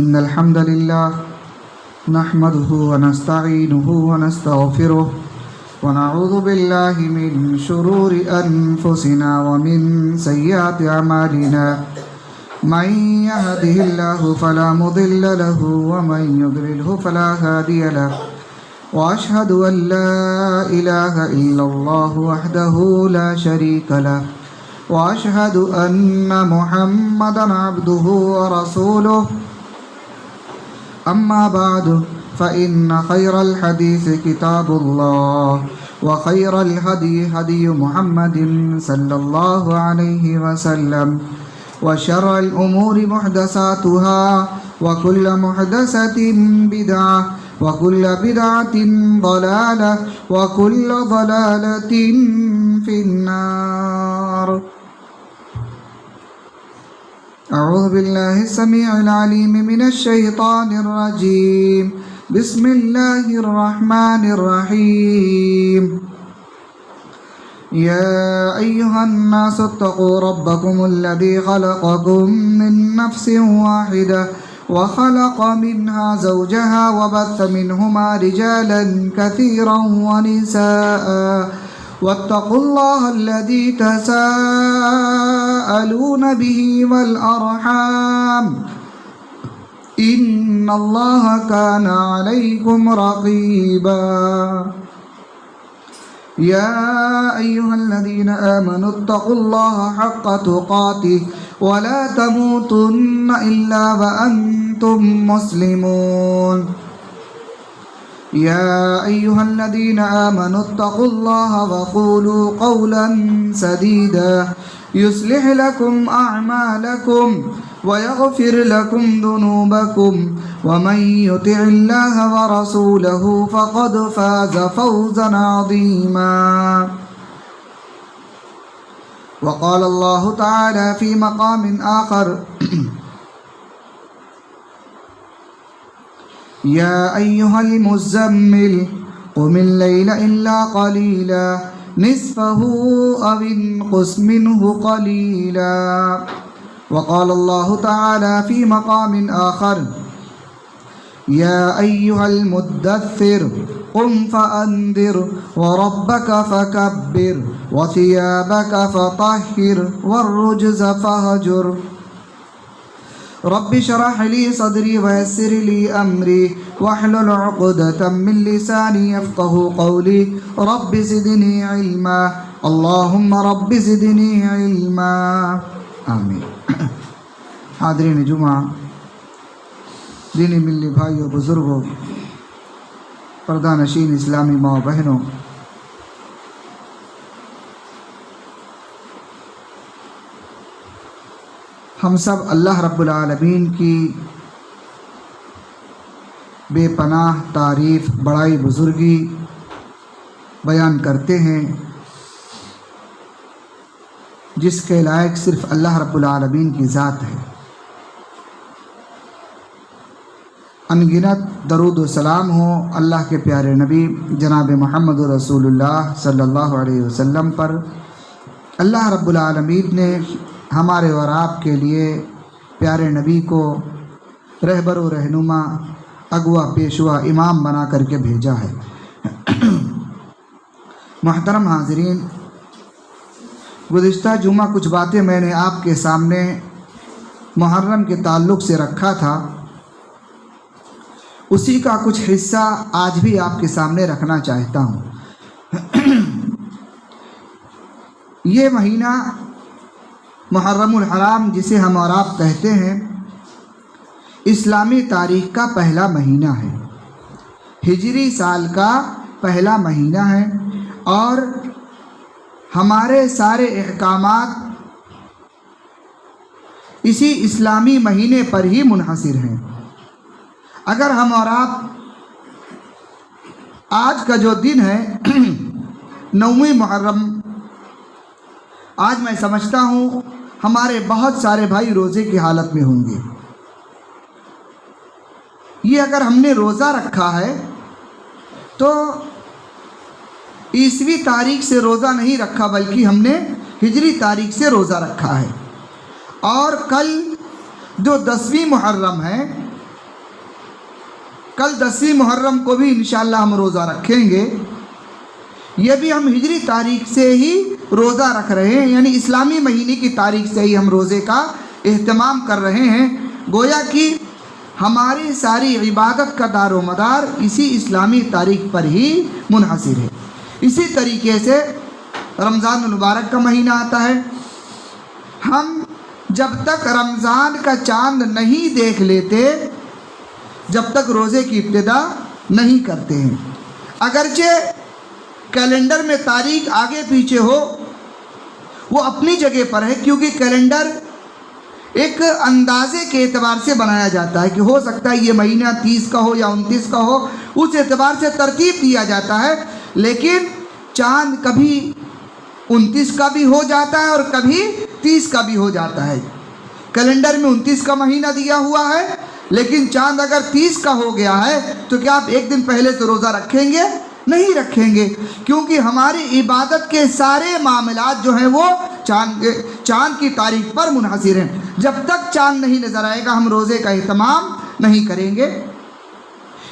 إن الحمد لله نحمده ونستعينه ونستغفره ونعوذ بالله من شرور أنفسنا ومن سيئات أعمالنا من يهده الله فلا مضل له ومن يضلله فلا هادي له وأشهد أن لا إله إلا الله وحده لا شريك له وأشهد أن محمدًا عبده ورسوله أما بعد فإن خير الحديث كتاب الله وخير الهدي هدي محمد صلى الله عليه وسلم وشر الأمور محدثاتها وكل محدثة بدعة وكل بدعة ضلالة وكل ضلالة في النار. أعوذ بالله السميع العليم من الشيطان الرجيم. بسم الله الرحمن الرحيم. يا أيها الناس اتقوا ربكم الذي خلقكم من نفس واحدة وخلق منها زوجها وبث منهما رجالا كثيرا ونساء واتقوا الله الذي تساءلون به والأرحام إن الله كان عليكم رقيبا. يا أيها الذين آمنوا اتقوا الله حق تقاته ولا تموتن إلا وأنتم مسلمون. يا أيها الذين آمنوا اتقوا الله وقولوا قولا سديدا يصلح لكم أعمالكم ويغفر لكم ذنوبكم ومن يطع الله ورسوله فقد فاز فوزا عظيما. وقال الله تعالى في مقام آخر يا أيها المزمل قم الليل إلا قليلا نصفه أو انقص منه قليلا. وقال الله تعالى في مقام آخر يا أيها المدثر قم فأنذر وربك فكبر وثيابك فطهر والرجز فهجر. رب اشرح لي صدري ويسر لي أمري واحلل عقدة من لساني يفقه قولي. رب زدني علما اللهم رب زدني علما آمین. حاضرین جمعہ، دینی ملی بھائیوں، بزرگوں، پردہ نشین اسلامی ماں بہنوں، ہم سب اللہ رب العالمین کی بے پناہ تعریف، بڑائی، بزرگی بیان کرتے ہیں، جس کے لائق صرف اللہ رب العالمین کی ذات ہے. انگنت درود و سلام ہو اللہ کے پیارے نبی جناب محمد رسول اللہ صلی اللہ علیہ وسلم پر. اللہ رب العالمین نے ہمارے اور آپ کے لیے پیارے نبی کو رہبر و رہنما، اغوا پیشوا، امام بنا کر کے بھیجا ہے. محترم حاضرین، گزشتہ جمعہ کچھ باتیں میں نے آپ کے سامنے محرم کے تعلق سے رکھا تھا، اسی کا کچھ حصہ آج بھی آپ کے سامنے رکھنا چاہتا ہوں. یہ مہینہ محرم الحرام، جسے ہم اور آپ کہتے ہیں، اسلامی تاریخ کا پہلا مہینہ ہے، ہجری سال کا پہلا مہینہ ہے، اور ہمارے سارے احکامات اسی اسلامی مہینے پر ہی منحصر ہیں. اگر ہم اور آپ آج کا جو دن ہے 9ویں محرم، آج میں سمجھتا ہوں ہمارے بہت سارے بھائی روزے کی حالت میں ہوں گے. یہ اگر ہم نے روزہ رکھا ہے تو عیسوی تاریخ سے روزہ نہیں رکھا، بلکہ ہم نے ہجری تاریخ سے روزہ رکھا ہے. اور کل جو 10ویں محرم ہے کل 10 محرم کو بھی انشاءاللہ ہم روزہ رکھیں گے. یہ بھی ہم ہجری تاریخ سے ہی روزہ رکھ رہے ہیں، یعنی اسلامی مہینے کی تاریخ سے ہی ہم روزے کا اہتمام کر رہے ہیں. گویا کہ ہماری ساری عبادت کا دار و مدار اسی اسلامی تاریخ پر ہی منحصر ہے. اسی طریقے سے رمضان المبارک کا مہینہ آتا ہے. ہم جب تک رمضان کا چاند نہیں دیکھ لیتے جب تک روزے کی ابتدا نہیں کرتے ہیں. اگرچہ کیلنڈر میں تاریخ آگے پیچھے ہو وہ اپنی جگہ پر ہے، کیونکہ کیلنڈر ایک اندازے کے اعتبار سے بنایا جاتا ہے کہ ہو سکتا ہے یہ مہینہ 30 کا ہو یا 29 کا ہو، اس اعتبار سے ترتیب دیا جاتا ہے. لیکن چاند کبھی 29 کا بھی ہو جاتا ہے اور کبھی 30 کا بھی ہو جاتا ہے. کیلنڈر میں 29 کا مہینہ دیا ہوا ہے، لیکن چاند اگر 30 کا ہو گیا ہے تو کیا آپ ایک دن پہلے سے روزہ رکھیں گے؟ نہیں رکھیں گے، کیونکہ ہماری عبادت کے سارے معاملات جو ہیں وہ چاند کی تاریخ پر منحصر ہیں. جب تک چاند نہیں نظر آئے گا ہم روزے کا اہتمام نہیں کریں گے.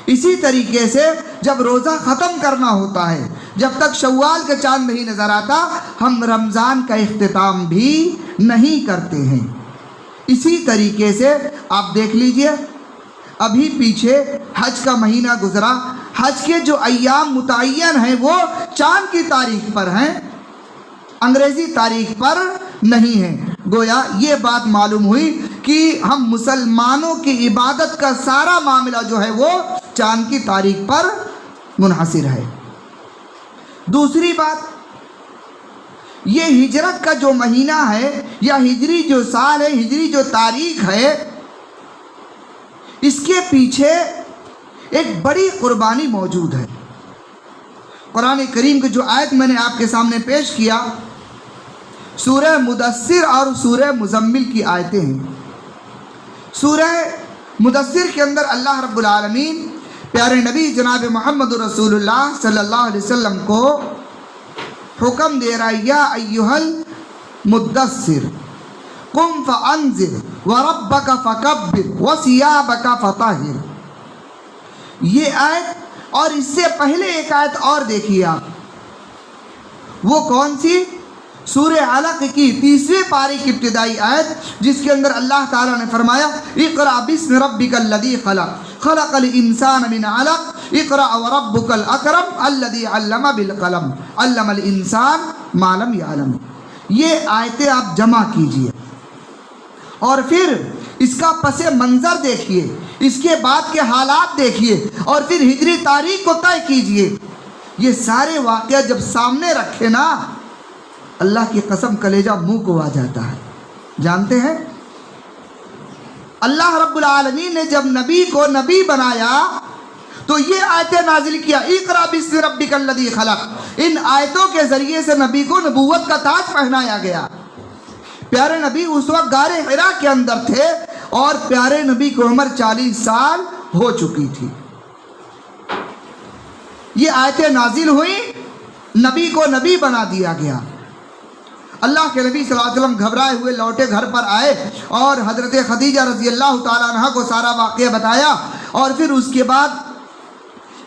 اسی طریقے سے جب روزہ ختم کرنا ہوتا ہے، جب تک شوال کا چاند نہیں نظر آتا ہم رمضان کا اختتام بھی نہیں کرتے ہیں. اسی طریقے سے آپ دیکھ لیجئے ابھی پیچھے حج کا مہینہ گزرا، حج کے جو ایام متعین ہیں وہ چاند کی تاریخ پر ہیں، انگریزی تاریخ پر نہیں ہیں. گویا یہ بات معلوم ہوئی کہ ہم مسلمانوں کی عبادت کا سارا معاملہ جو ہے وہ چاند کی تاریخ پر منحصر ہے. دوسری بات، یہ ہجرت کا جو مہینہ ہے یا ہجری جو سال ہے، ہجری جو تاریخ ہے، اس کے پیچھے ایک بڑی قربانی موجود ہے. قرآن کریم کی جو آیت میں نے آپ کے سامنے پیش کیا سورہ مدثر اور سورہ مزمل کی آیتیں ہیں. سورہ مدثر کے اندر اللہ رب العالمین پیارے نبی جناب محمد رسول اللہ صلی اللہ علیہ وسلم کو حکم دے رہا ہے، یا ایھا المدثر قم فانذر وربک فکبر وثیابک فطہر. یہ آیت اور اس سے پہلے ایک آیت اور دیکھیے آپ، وہ کون سی؟ سورہ علق کی 30ویں پارے کی ابتدائی آیت، جس کے اندر اللہ تعالیٰ نے فرمایا اقرأ بسم ربک الذی خلق خلق الانسان من علق اقرأ وربک الاکرم الذی علم بالقلم علم الانسان ما لم یعلم. یہ آیتیں آپ جمع کیجئے اور پھر اس کا پس منظر دیکھیے، اس کے بعد کے حالات دیکھیے اور پھر ہجری تاریخ کو طے کیجئے. یہ سارے واقعات جب سامنے رکھے نا اللہ کی قسم کلیجہ منہ کو آ جاتا ہے. جانتے ہیں اللہ رب العالمین نے جب نبی کو نبی بنایا تو یہ آیتیں نازل کیا، اقرأ بسم ربک الذی خلق. ان آیتوں کے ذریعے سے نبی کو نبوت کا تاج پہنایا گیا. پیارے نبی اس وقت غار حرا کے اندر تھے اور پیارے نبی کو عمر 40 سال ہو چکی تھی. یہ آیتیں نازل ہوئی، نبی کو نبی بنا دیا گیا. اللہ کے نبی صلی اللہ علیہ وسلم گھبرائے ہوئے لوٹے گھر پر آئے اور حضرت خدیجہ رضی اللہ تعالیٰ عنہ کو سارا واقعہ بتایا. اور پھر اس کے بعد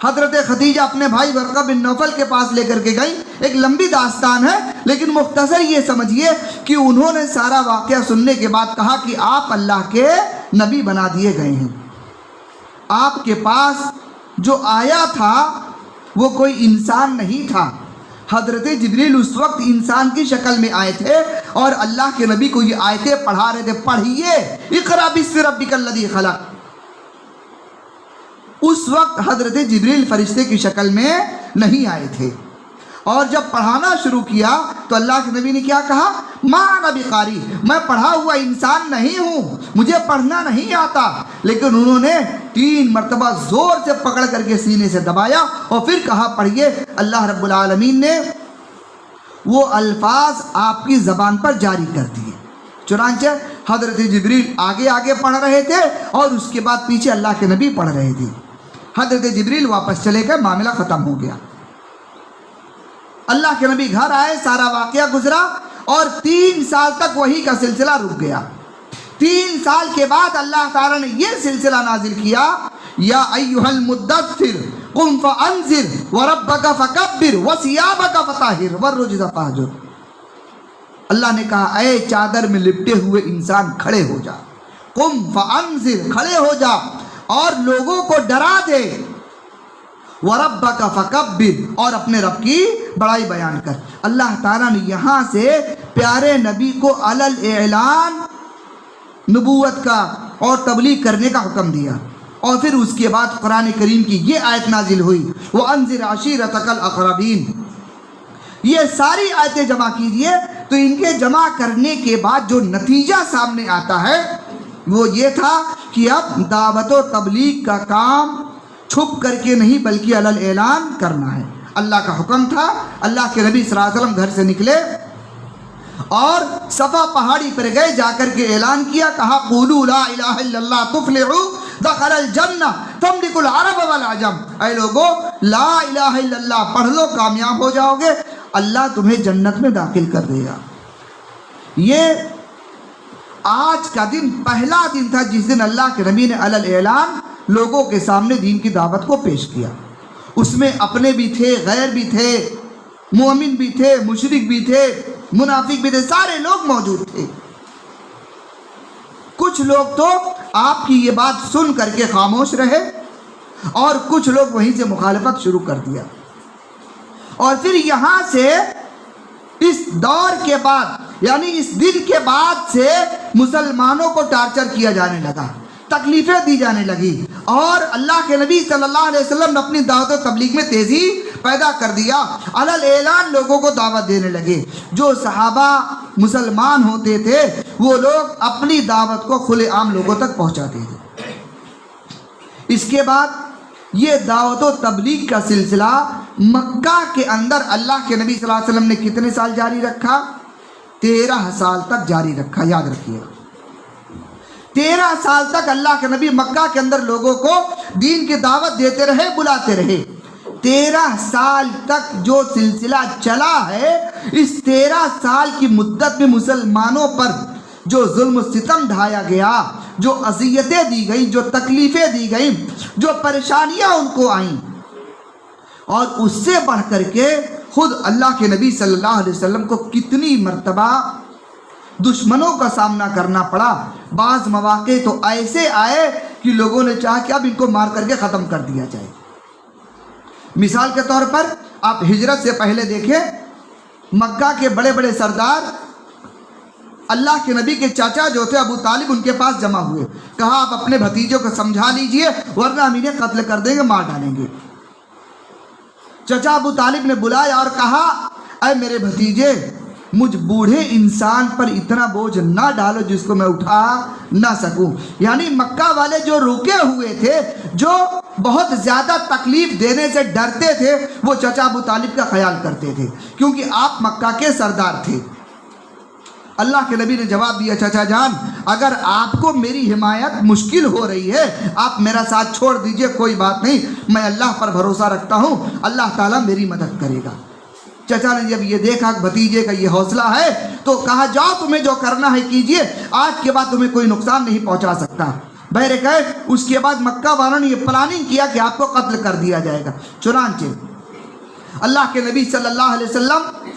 حضرت خدیجہ اپنے بھائی ورقہ بن نوفل کے پاس لے کر کے گئی. ایک لمبی داستان ہے لیکن مختصر یہ سمجھیے کہ انہوں نے سارا واقعہ سننے کے بعد کہا کہ آپ اللہ کے نبی بنا دیے گئے ہیں. آپ کے پاس جو آیا تھا وہ کوئی انسان نہیں تھا. حضرت جبریل اس وقت انسان کی شکل میں آئے تھے اور اللہ کے نبی کو یہ آیتیں پڑھا رہے تھے. پڑھیے اقرأ بسم ربک الذی خلق. اس وقت حضرت جبریل فرشتے کی شکل میں نہیں آئے تھے اور جب پڑھانا شروع کیا تو اللہ کے نبی نے کیا کہا؟ ما انا بقاری، میں پڑھا ہوا انسان نہیں ہوں، مجھے پڑھنا نہیں آتا. لیکن انہوں نے 3 مرتبہ زور سے پکڑ کر کے سینے سے دبایا اور پھر کہا پڑھیے. اللہ رب العالمین نے وہ الفاظ آپ کی زبان پر جاری کر دیے. چنانچہ حضرت جبریل آگے آگے پڑھ رہے تھے اور اس کے بعد پیچھے اللہ کے نبی پڑھ رہے تھے. حضرت جبریل واپس چلے گئے، معاملہ ختم ہو گیا. اللہ کے نبی گھر آئے، سارا واقعہ گزرا اور 3 سال تک وحی کا سلسلہ رک گیا. 3 سال کے بعد اللہ تعالیٰ نے یہ سلسلہ نازل کیا یا ایھا المدثر قم فانذر وربک فکبر وثیابک فطہر والرجز فاہجر۔ اللہ نے کہا اے چادر میں لپٹے ہوئے انسان کھڑے ہو جا، قم فانذر، کھڑے ہو جا اور لوگوں کو ڈرا دے، وَرَبَّكَ فَكَبِّرْ، اور اپنے رب کی بڑائی بیان کر۔ اللہ تعالیٰ نے یہاں سے پیارے نبی کو علی الاعلان نبوت کا اور تبلیغ کرنے کا حکم دیا، اور پھر اس کے بعد قرآن کریم کی یہ آیت نازل ہوئی وَأَنذِرْ عَشِيرَتَكَ الْأَقْرَبِينَ۔ یہ ساری آیتیں جمع کیجئے تو ان کے جمع کرنے کے بعد جو نتیجہ سامنے آتا ہے وہ یہ تھا کہ اب دعوت و تبلیغ کا کام چھپ کر کے نہیں بلکہ علی الاعلان کرنا ہے۔ اللہ کا حکم تھا، اللہ کے نبی صلی اللہ علیہ وسلم گھر سے نکلے اور صفا پہاڑی پر گئے، جا کر کے اعلان کیا، کہا قولوا لا الہ الا اللہ تفلحوا دخل الجنہ تملک العرب والعجم، اے لوگو لا الہ الا اللہ پڑھ لو، کامیاب ہو جاؤ گے، اللہ تمہیں جنت میں داخل کر دے گا۔ یہ آج کا دن پہلا دن تھا جس دن اللہ کے نبی نے علی الاعلان لوگوں کے سامنے دین کی دعوت کو پیش کیا۔ اس میں اپنے بھی تھے، غیر بھی تھے، مومن بھی تھے، مشرک بھی تھے، منافق بھی تھے، سارے لوگ موجود تھے۔ کچھ لوگ تو آپ کی یہ بات سن کر کے خاموش رہے اور کچھ لوگ وہیں سے مخالفت شروع کر دیا، اور پھر یہاں سے اس دور کے بعد یعنی اس دن کے بعد سے مسلمانوں کو ٹارچر کیا جانے لگا، تکلیفیں دی جانے لگی، اور اللہ کے نبی صلی اللہ علیہ وسلم نے اپنی دعوت و تبلیغ میں تیزی پیدا کر دیا، علی الاعلان لوگوں کو دعوت دینے لگے۔ جو صحابہ مسلمان ہوتے تھے وہ لوگ اپنی دعوت کو کھلے عام لوگوں تک پہنچاتے تھے۔ اس کے بعد یہ دعوت و تبلیغ کا سلسلہ مکہ کے اندر اللہ کے نبی صلی اللہ علیہ وسلم نے کتنے سال جاری رکھا؟ 13 سال تک جاری رکھا، یاد رکھیے گا۔ 13 سال تک اللہ کے نبی مکہ کے اندر لوگوں کو دین کی دعوت دیتے رہے، بلاتے رہے۔ 13 سال تک جو سلسلہ چلا ہے، اس 13 سال کی مدت میں مسلمانوں پر جو ظلم و ستم ڈھایا گیا، جو اذیتیں دی گئیں، جو تکلیفیں دی گئیں، جو پریشانیاں ان کو آئیں، اور اس سے بڑھ کر کے خود اللہ کے نبی صلی اللہ علیہ وسلم کو کتنی مرتبہ دشمنوں کا سامنا کرنا پڑا۔ بعض مواقع تو ایسے آئے کہ لوگوں نے چاہا کہ اب ان کو مار کر کے ختم کر دیا جائے۔ مثال کے طور پر آپ ہجرت سے پہلے دیکھیں، مکہ کے بڑے بڑے سردار اللہ کے نبی کے چاچا جو تھے ابو طالب ان کے پاس جمع ہوئے، کہا آپ اپنے بھتیجوں کو سمجھا لیجئے ورنہ ہم انہیں قتل کر دیں گے، مار ڈالیں گے۔ چچا ابو طالب نے بلایا اور کہا اے میرے بھتیجے، مجھ بوڑھے انسان پر اتنا بوجھ نہ ڈالو جس کو میں اٹھا نہ سکوں۔ یعنی مکہ والے جو رکے ہوئے تھے، جو بہت زیادہ تکلیف دینے سے ڈرتے تھے، وہ چچا ابو طالب کا خیال کرتے تھے کیونکہ آپ مکہ کے سردار تھے۔ اللہ کے نبی نے جواب دیا چچا جان، اگر آپ کو میری حمایت مشکل ہو رہی ہے آپ میرا ساتھ چھوڑ دیجئے، کوئی بات نہیں، میں اللہ پر بھروسہ رکھتا ہوں، اللہ تعالیٰ میری مدد کرے گا۔ چچا نے جب یہ دیکھا بھتیجے کا یہ حوصلہ ہے تو کہا جاؤ تمہیں جو کرنا ہے کیجئے، آج کے بعد تمہیں کوئی نقصان نہیں پہنچا سکتا۔ بہرکیف اس کے بعد مکہ والوں نے یہ پلاننگ کیا کہ آپ کو قتل کر دیا جائے گا۔ چنانچہ اللہ کے نبی صلی اللہ علیہ وسلم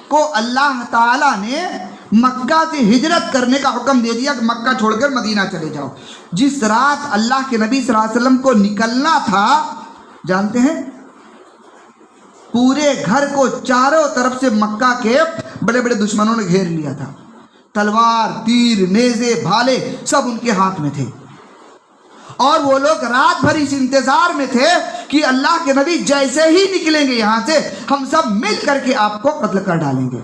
کو اللہ تعالیٰ نے مکہ سے ہجرت کرنے کا حکم دے دیا کہ مکہ چھوڑ کر مدینہ چلے جاؤ۔ جس رات اللہ کے نبی صلی اللہ علیہ وسلم کو نکلنا تھا، جانتے ہیں پورے گھر کو چاروں طرف سے مکہ کے بڑے بڑے دشمنوں نے گھیر لیا تھا، تلوار، تیر، نیزے، بھالے سب ان کے ہاتھ میں تھے، اور وہ لوگ رات بھر اس انتظار میں تھے کہ اللہ کے نبی جیسے ہی نکلیں گے یہاں سے ہم سب مل کر کے آپ کو قتل کر ڈالیں گے۔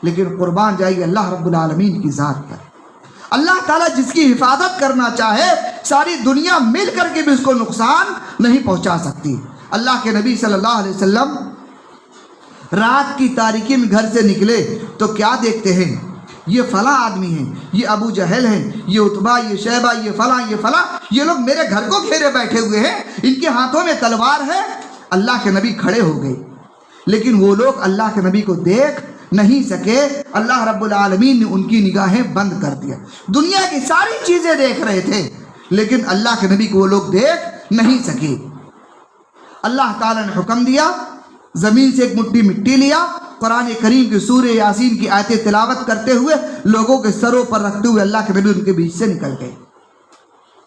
لیکن قربان جائیے اللہ رب العالمین کی ذات پر، اللہ تعالیٰ جس کی حفاظت کرنا چاہے ساری دنیا مل کر کے بھی اس کو نقصان نہیں پہنچا سکتی۔ اللہ کے نبی صلی اللہ علیہ وسلم رات کی تاریکی میں گھر سے نکلے تو کیا دیکھتے ہیں؟ یہ فلاں آدمی ہیں، یہ ابو جہل ہیں، یہ عتبہ، یہ شیبہ، یہ فلاں، یہ لوگ میرے گھر کو گھیرے بیٹھے ہوئے ہیں، ان کے ہاتھوں میں تلوار ہے۔ اللہ کے نبی کھڑے ہو گئے، لیکن وہ لوگ اللہ کے نبی کو دیکھ نہیں سکے۔ اللہ رب العالمین نے ان کی نگاہیں بند کر دیا۔ دنیا کی ساری چیزیں دیکھ رہے تھے لیکن اللہ کے نبی کو وہ لوگ دیکھ نہیں سکے۔ اللہ تعالیٰ نے حکم دیا، زمین سے ایک مٹھی مٹی لیا، قرآن کریم کی سورہ یاسین کی آیتیں تلاوت کرتے ہوئے لوگوں کے سروں پر رکھتے ہوئے اللہ کے نبی ان کے بیچ سے نکل گئے۔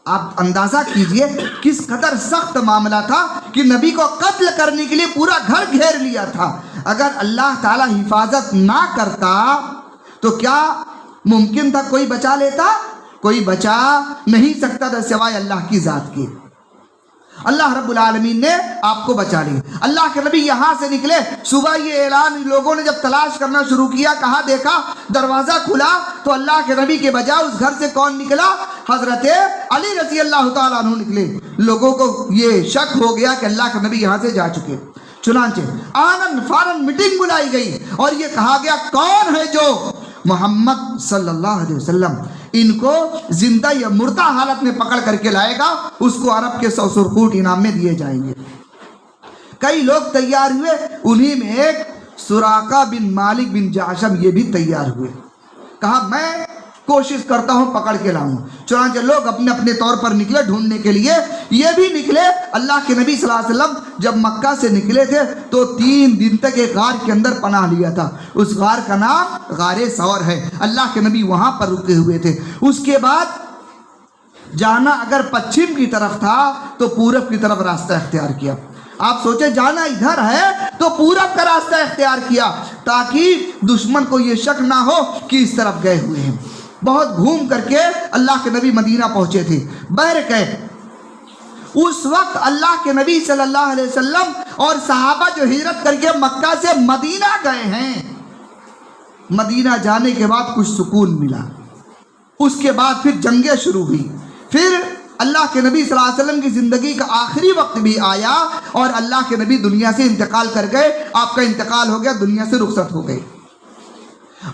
آپ اندازہ کیجئے کس قدر سخت معاملہ تھا کہ نبی کو قتل کرنے کے لیے پورا گھر گھیر لیا تھا۔ اگر اللہ تعالیٰ حفاظت نہ کرتا تو کیا ممکن تھا کوئی بچا لیتا؟ کوئی بچا نہیں سکتا تھا سوائے اللہ کی ذات کے۔ اللہ رب العالمین نے آپ کو بچا لیا۔ اللہ کے نبی یہاں سے نکلے، صبح یہ اعلان لوگوں نے جب تلاش کرنا شروع کیا، کہا دیکھا دروازہ کھلا تو اللہ کے نبی کے بجائے اس گھر سے کون نکلا؟ حضرت علی رضی اللہ تعالیٰ عنہ نکلے۔ لوگوں کو یہ شک ہو گیا کہ اللہ کے نبی یہاں سے جا چکے۔ چنانچہ آنن فارن میٹنگ بلائی گئی اور یہ کہا گیا کون ہے جو محمد صلی اللہ علیہ وسلم ان کو زندہ یا مردہ حالت میں پکڑ کر کے لائے گا، اس کو عرب کے 100 سرخوٹ انعام میں دیے جائیں گے۔ کئی لوگ تیار ہوئے، انہی میں ایک سراقہ بن مالک بن جعشم یہ بھی تیار ہوئے۔ کہا میں کوشش کرتا ہوں پکڑ کے لاؤں۔ چنانچہ لوگ اپنے اپنے طور پر نکلے ڈھونڈنے کے لیے، یہ بھی نکلے۔ اللہ کے نبی صلی اللہ علیہ وسلم جب مکہ سے نکلے تھے تو 3 دن تک ایک غار کے اندر پناہ لیا تھا، اس غار کا نام غار ثور ہے۔ اللہ کے نبی وہاں پر رکے ہوئے تھے۔ اس کے بعد جانا اگر پچھم کی طرف تھا تو پورب کی طرف راستہ اختیار کیا۔ آپ سوچے جانا ادھر ہے تو پورب کا راستہ اختیار کیا تاکہ دشمن کو یہ شک نہ ہو کہ اس طرف گئے ہوئے ہیں۔ بہت گھوم کر کے اللہ کے نبی مدینہ پہنچے تھے۔ بہرکیف اس وقت اللہ کے نبی صلی اللہ علیہ وسلم اور صحابہ جو ہجرت کر کے مکہ سے مدینہ گئے ہیں، مدینہ جانے کے بعد کچھ سکون ملا۔ اس کے بعد پھر جنگیں شروع ہوئی، پھر اللہ کے نبی صلی اللہ علیہ وسلم کی زندگی کا آخری وقت بھی آیا اور اللہ کے نبی دنیا سے انتقال کر گئے۔ آپ کا انتقال ہو گیا، دنیا سے رخصت ہو گئے۔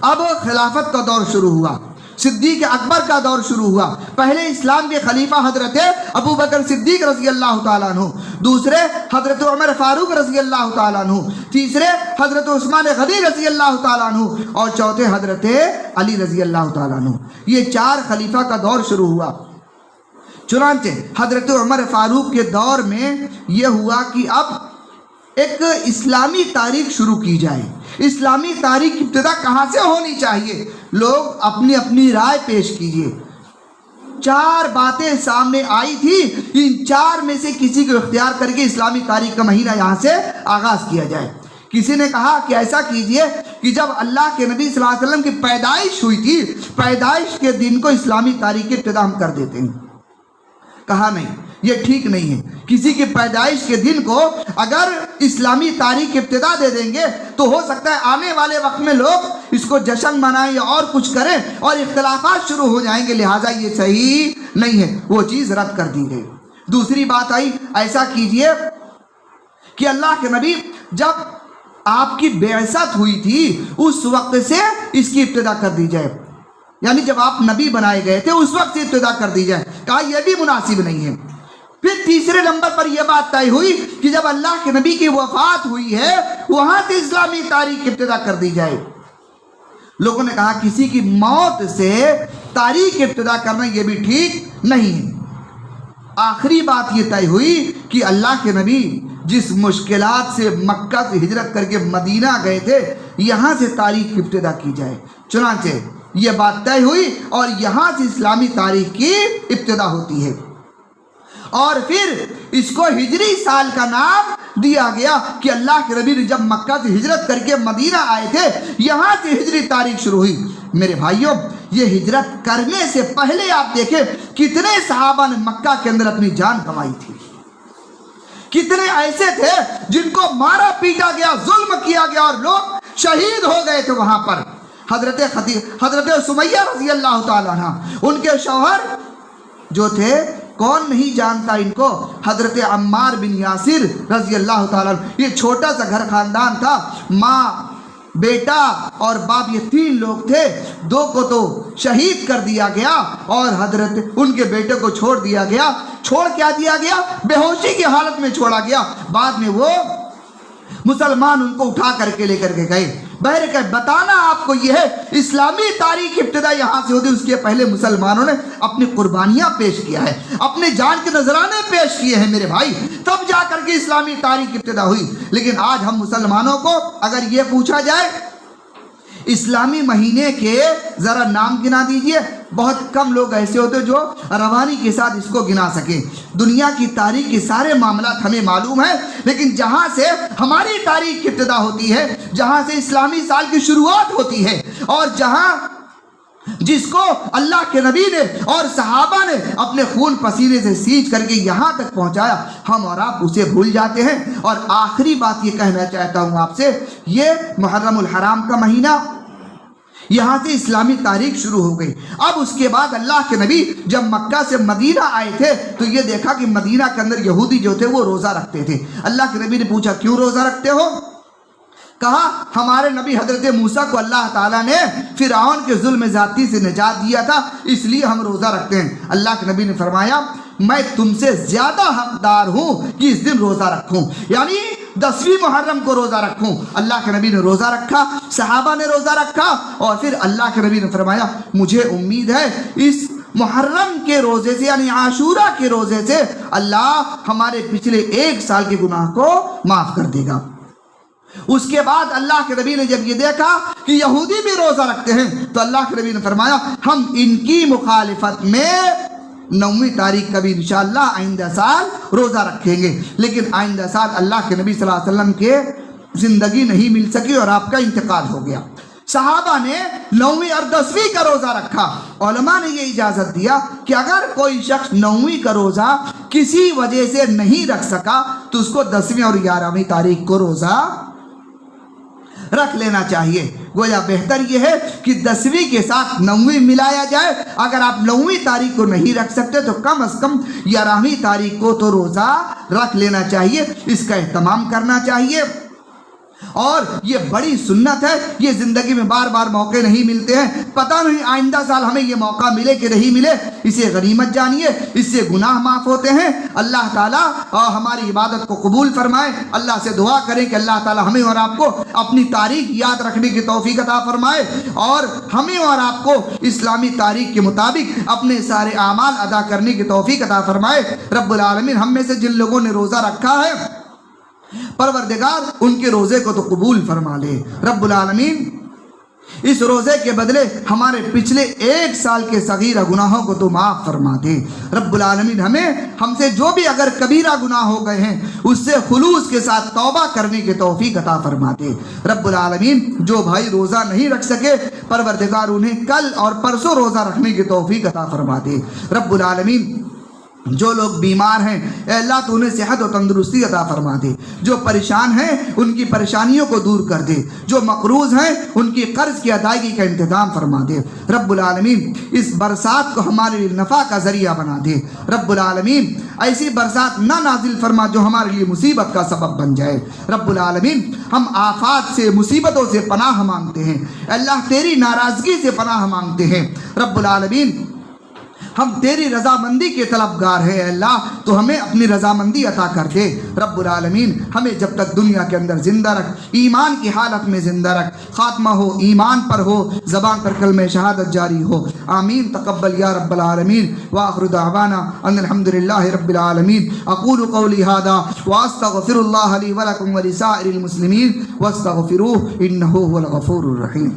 اب خلافت کا دور شروع ہوا، صدیق اکبر کا دور شروع ہوا۔ پہلے اسلام کے خلیفہ حضرت ابو بکر صدیق رضی اللہ تعالیٰ عنہ، دوسرے حضرت عمر فاروق رضی اللہ تعالیٰ عنہ، تیسرے حضرت عثمان غنی رضی اللہ تعالیٰ عنہ اور چوتھے حضرت علی رضی اللہ تعالیٰ عنہ۔ یہ 4 خلیفہ کا دور شروع ہوا۔ چنانچہ حضرت عمر فاروق کے دور میں یہ ہوا کہ اب ایک اسلامی تاریخ شروع کی جائے۔ اسلامی تاریخ کی ابتدا کہاں سے ہونی چاہیے؟ لوگ اپنی اپنی رائے پیش کیجئے۔ 4 باتیں سامنے آئی تھی، ان 4 میں سے کسی کو اختیار کر کے اسلامی تاریخ کا مہینہ یہاں سے آغاز کیا جائے۔ کسی نے کہا کہ ایسا کیجئے کہ جب اللہ کے نبی صلی اللہ علیہ وسلم کی پیدائش ہوئی تھی، پیدائش کے دن کو اسلامی تاریخ کی ابتدا ہم کر دیتے ہیں۔ کہا نہیں، یہ ٹھیک نہیں ہے۔ کسی کی پیدائش کے دن کو اگر اسلامی تاریخ کی ابتدا دے دیں گے تو ہو سکتا ہے آنے والے وقت میں لوگ اس کو جشن منائیں یا اور کچھ کریں اور اختلافات شروع ہو جائیں گے، لہٰذا یہ صحیح نہیں ہے۔ وہ چیز رد کر دی گئی۔ دوسری بات آئی، ایسا کیجئے کہ اللہ کے نبی جب آپ کی بعثت ہوئی تھی اس وقت سے اس کی ابتدا کر دی جائے، یعنی جب آپ نبی بنائے گئے تھے اس وقت سے ابتدا کر دی جائے۔ کہا یہ بھی مناسب نہیں ہے۔ پھر تیسرے نمبر پر یہ بات طے ہوئی کہ جب اللہ کے نبی کی وفات ہوئی ہے وہاں سے اسلامی تاریخ کی ابتدا کر دی جائے۔ لوگوں نے کہا کسی کی موت سے تاریخ کی ابتدا کرنا یہ بھی ٹھیک نہیں ہے۔ آخری بات یہ طے ہوئی کہ اللہ کے نبی جس مشکلات سے مکہ سے ہجرت کر کے مدینہ گئے تھے یہاں سے تاریخ کی ابتدا کی جائے۔ چنانچہ یہ بات طے ہوئی اور یہاں سے اسلامی تاریخ کی ابتدا ہوتی ہے۔ اور پھر اس کو ہجری سال کا نام دیا گیا کہ اللہ کے نبی جب مکہ سے ہجرت کر کے مدینہ آئے تھے یہاں سے ہجری تاریخ شروع ہوئی۔ میرے بھائیوں، یہ ہجرت کرنے سے پہلے آپ دیکھیں کتنے صحابہ نے مکہ کے اندر اپنی جان کمائی تھی، کتنے ایسے تھے جن کو مارا پیٹا گیا، ظلم کیا گیا اور لوگ شہید ہو گئے تھے وہاں پر۔ حضرت سمیہ رضی اللہ تعالیٰ عنہ، ان کے شوہر جو تھے کون نہیں جانتا ان کو، حضرت عمار بن یاسر رضی اللہ تعالیٰ عنہ۔ یہ چھوٹا سا گھر خاندان تھا، ماں، بیٹا اور باپ، یہ 3 لوگ تھے۔ 2 کو تو شہید کر دیا گیا اور حضرت ان کے بیٹے کو چھوڑ دیا گیا۔ چھوڑ کیا دیا گیا؟ بے ہوشی کی حالت میں چھوڑا گیا۔ بعد میں وہ مسلمان ان کو اٹھا کر کے لے کر کے گئے۔ بہرکہ بتانا آپ کو یہ ہے اسلامی تاریخ ابتدا یہاں سے ہوتی. اس کے پہلے مسلمانوں نے اپنی قربانیاں پیش کیا ہے, اپنے جان کے نذرانے پیش کیے ہیں میرے بھائی, تب جا کر کے اسلامی تاریخ ابتدا ہوئی. لیکن آج ہم مسلمانوں کو اگر یہ پوچھا جائے اسلامی مہینے کے ذرا نام گنا دیجئے, بہت کم لوگ ایسے ہوتے جو روانی کے ساتھ اس کو گنا سکیں. دنیا کی تاریخ کے سارے معاملات ہمیں معلوم ہیں, لیکن جہاں سے ہماری تاریخ کی ابتدا ہوتی ہے, جہاں سے اسلامی سال کی شروعات ہوتی ہے, اور جہاں جس کو اللہ کے نبی نے اور صحابہ نے اپنے خون پسینے سے سینچ کر کے یہاں تک پہنچایا, ہم اور آپ اسے بھول جاتے ہیں. اور آخری بات یہ کہنا چاہتا ہوں آپ سے, یہ محرم الحرام کا مہینہ یہاں سے اسلامی تاریخ شروع ہو گئی. اب اس کے بعد اللہ کے نبی جب مکہ سے مدینہ آئے تھے تو یہ دیکھا کہ مدینہ کے اندر یہودی جو تھے وہ روزہ رکھتے تھے. اللہ کے نبی نے پوچھا کیوں روزہ رکھتے ہو؟ کہا ہمارے نبی حضرت موسیٰ کو اللہ تعالیٰ نے فرعون کے ظلم ذاتی سے نجات دیا تھا, اس لیے ہم روزہ رکھتے ہیں. اللہ کے نبی نے فرمایا میں تم سے زیادہ حقدار ہوں کہ اس دن روزہ رکھوں, یعنی 10ویں محرم کو روزہ رکھوں. اللہ کے نبی نے روزہ رکھا, صحابہ نے روزہ رکھا, اور پھر اللہ کے نبی نے فرمایا مجھے امید ہے اس محرم کے روزے سے یعنی عاشورہ کے روزے سے اللہ ہمارے پچھلے 1 سال کے گناہ کو معاف کر دے گا. اس کے بعد اللہ کے نبی نے جب یہ دیکھا کہ یہودی بھی روزہ رکھتے ہیں تو اللہ کے نبی نے فرمایا ہم ان کی مخالفت میں 9ویں تاریخ کا بھی انشاءاللہ آئندہ سال روزہ رکھیں گے. لیکن آئندہ سال اللہ کے نبی صلی اللہ علیہ وسلم کے زندگی نہیں مل سکی اور آپ کا انتقال ہو گیا. صحابہ نے 9ویں اور 10ویں کا روزہ رکھا. علماء نے یہ اجازت دیا کہ اگر کوئی شخص 9ویں کا روزہ کسی وجہ سے نہیں رکھ سکا تو اس کو 10ویں اور 11ویں تاریخ کو روزہ رکھ لینا چاہیے. گویا بہتر یہ ہے کہ 10ویں کے ساتھ 9ویں ملایا جائے. اگر آپ 9ویں تاریخ کو نہیں رکھ سکتے تو کم از کم 11ویں تاریخ کو تو روزہ رکھ لینا چاہیے, اس کا اہتمام کرنا چاہیے. اور یہ بڑی سنت ہے, یہ زندگی میں بار بار موقع نہیں ملتے ہیں. پتہ نہیں آئندہ سال ہمیں یہ موقع ملے کہ نہیں ملے, اسے غنیمت جانیے, اس سے گناہ معاف ہوتے ہیں. اللہ تعالیٰ ہماری عبادت کو قبول فرمائے. اللہ سے دعا کریں کہ اللہ تعالیٰ ہمیں اور آپ کو اپنی تاریخ یاد رکھنے کی توفیق عطا فرمائے, اور ہمیں اور آپ کو اسلامی تاریخ کے مطابق اپنے سارے اعمال ادا کرنے کی توفیق عطا فرمائے. رب العالمین ہم میں سے جن لوگوں نے روزہ رکھا ہے پروردگار ان کے روزے کو تو قبول فرما لے. رب العالمین اس روزے کے بدلے ہمارے پچھلے 1 سال کے صغیرہ گناہوں کو تو معاف فرما دے. رب العالمین ہم سے جو بھی اگر کبیرہ گناہ ہو گئے ہیں اس سے خلوص کے ساتھ توبہ کرنے کی توفیق عطا فرما دے. رب العالمین جو بھائی روزہ نہیں رکھ سکے پروردگار انہیں کل اور پرسوں روزہ رکھنے کی توفیق عطا فرما دے. رب العالمین جو لوگ بیمار ہیں اے اللہ تو انہیں صحت و تندرستی عطا فرما دے. جو پریشان ہیں ان کی پریشانیوں کو دور کر دے. جو مقروض ہیں ان کی قرض کی ادائیگی کا انتظام فرما دے. رب العالمین اس برسات کو ہمارے لیے نفع کا ذریعہ بنا دے. رب العالمین ایسی برسات نہ نازل فرما جو ہمارے لیے مصیبت کا سبب بن جائے. رب العالمین ہم آفات سے مصیبتوں سے پناہ مانگتے ہیں. اللہ تیری ناراضگی سے پناہ مانگتے ہیں. رب العالمین ہم تیری رضامندی کے طلبگار ہیں. اللہ تو ہمیں اپنی رضامندی عطا کر دے. رب العالمین ہمیں جب تک دنیا کے اندر زندہ رکھ, ایمان کی حالت میں زندہ رکھ, خاتمہ ہو ایمان پر ہو, زبان پر کلمہ شہادت جاری ہو. آمین. تقبل یا رب العالمین. وآخر دعوانا ان الحمد للہ رب العالمین. اقول قولی ھذا واستغفر اللہ لی ولکم ولسائر المسلمین واستغفروہ انہ هو الغفور الرحیم.